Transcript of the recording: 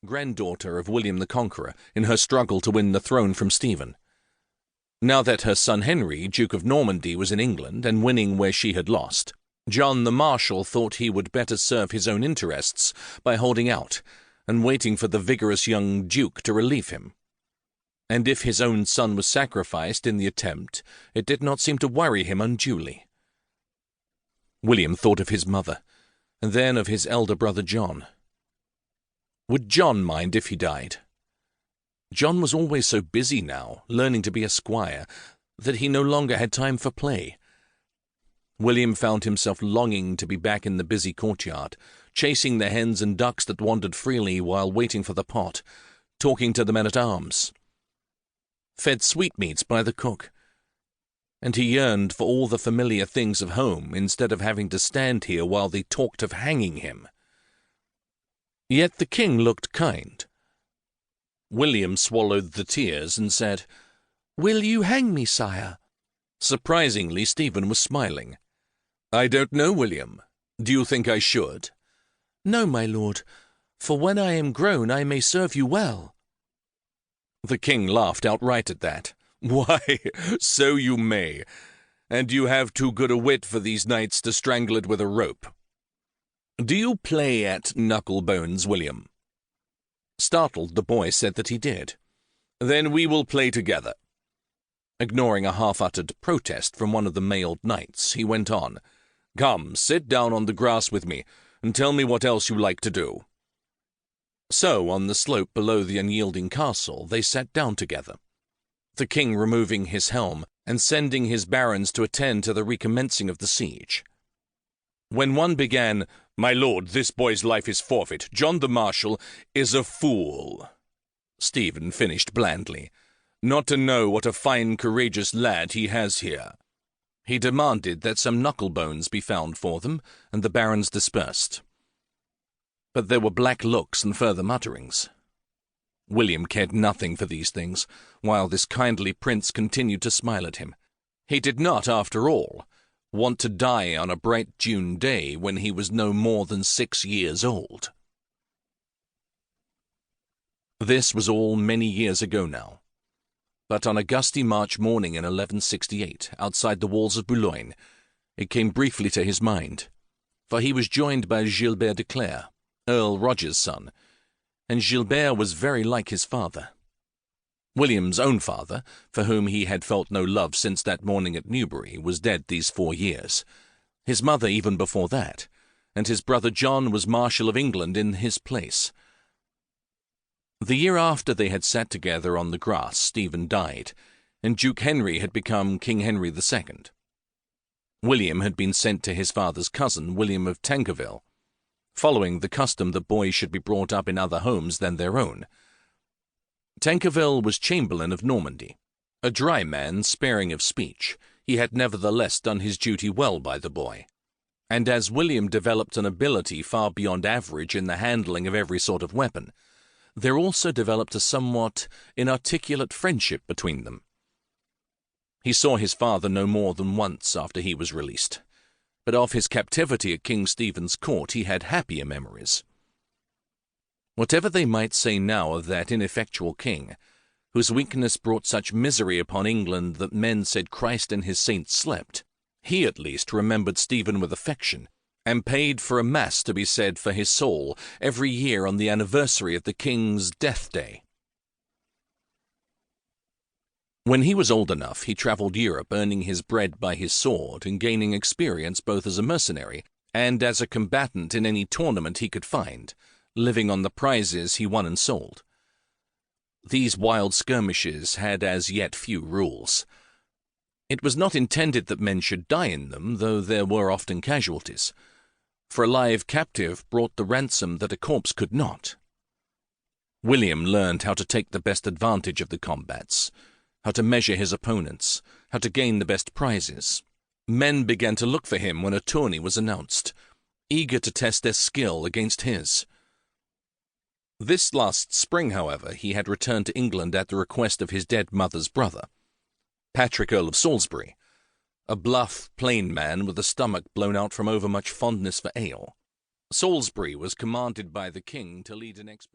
granddaughter of William the Conqueror, in her struggle to win the throne from Stephen. Now that her son Henry, Duke of Normandy, was in England and winning where she had lost, John the Marshal thought he would better serve his own interests by holding out and waiting for the vigorous young Duke to relieve him. And if his own son was sacrificed in the attempt, it did not seem to worry him unduly. William thought of his mother, and then of his elder brother John. Would John mind if he died? John was always so busy now, learning to be a squire, that he no longer had time for play. William found himself longing to be back in the busy courtyard, chasing the hens and ducks that wandered freely while waiting for the pot, talking to the men-at-arms, fed sweetmeats by the cook, and he yearned for all the familiar things of home instead of having to stand here while they talked of hanging him. Yet the king looked kind. William swallowed the tears and said, "Will you hang me, sire?" Surprisingly, Stephen was smiling. "I don't know, William. Do you think I should?" "No, my lord, for when I am grown I may serve you well." The king laughed outright at that. "Why, so you may, and you have too good a wit for these knights to strangle it with a rope. Do you play at knuckle-bones, William?" Startled, the boy said that he did. "Then we will play together." Ignoring a half-uttered protest from one of the mailed knights, he went on, "Come, sit down on the grass with me, and tell me what else you like to do." So, on the slope below the unyielding castle, they sat down together, the king removing his helm and sending his barons to attend to the recommencing of the siege. When one began, "My lord, this boy's life is forfeit. John the Marshal is a fool," Stephen finished blandly, "not to know what a fine, courageous lad he has here." He demanded that some knuckle-bones be found for them, and the barons dispersed. But there were black looks and further mutterings. William cared nothing for these things, while this kindly prince continued to smile at him. He did not, after all, want to die on a bright June day when he was no more than 6 years old. This was all many years ago now. But on a gusty March morning in 1168, outside the walls of Boulogne, it came briefly to his mind, for he was joined by Gilbert de Clare, Earl Roger's son, and Gilbert was very like his father. William's own father, for whom he had felt no love since that morning at Newbury, was dead these 4 years, his mother even before that, and his brother John was Marshal of England in his place. The year after they had sat together on the grass, Stephen died, and Duke Henry had become King Henry II. William had been sent to his father's cousin, William of Tankerville, following the custom that boys should be brought up in other homes than their own. Tankerville was Chamberlain of Normandy. A dry man, sparing of speech, he had nevertheless done his duty well by the boy. And as William developed an ability far beyond average in the handling of every sort of weapon, there also developed a somewhat inarticulate friendship between them. He saw his father no more than once after he was released, but of his captivity at King Stephen's court he had happier memories. Whatever they might say now of that ineffectual king, whose weakness brought such misery upon England that men said Christ and his saints slept, he at least remembered Stephen with affection, and paid for a mass to be said for his soul every year on the anniversary of the king's death day. When he was old enough, he travelled Europe, earning his bread by his sword and gaining experience both as a mercenary and as a combatant in any tournament he could find, living on the prizes he won and sold. These wild skirmishes had as yet few rules. It was not intended that men should die in them, though there were often casualties, for a live captive brought the ransom that a corpse could not. William learned how to take the best advantage of the combats, how to measure his opponents, how to gain the best prizes. Men began to look for him when a tourney was announced, eager to test their skill against his. This last spring, however, he had returned to England at the request of his dead mother's brother, Patrick, Earl of Salisbury, a bluff, plain man with a stomach blown out from overmuch fondness for ale. Salisbury was commanded by the king to lead an expedition.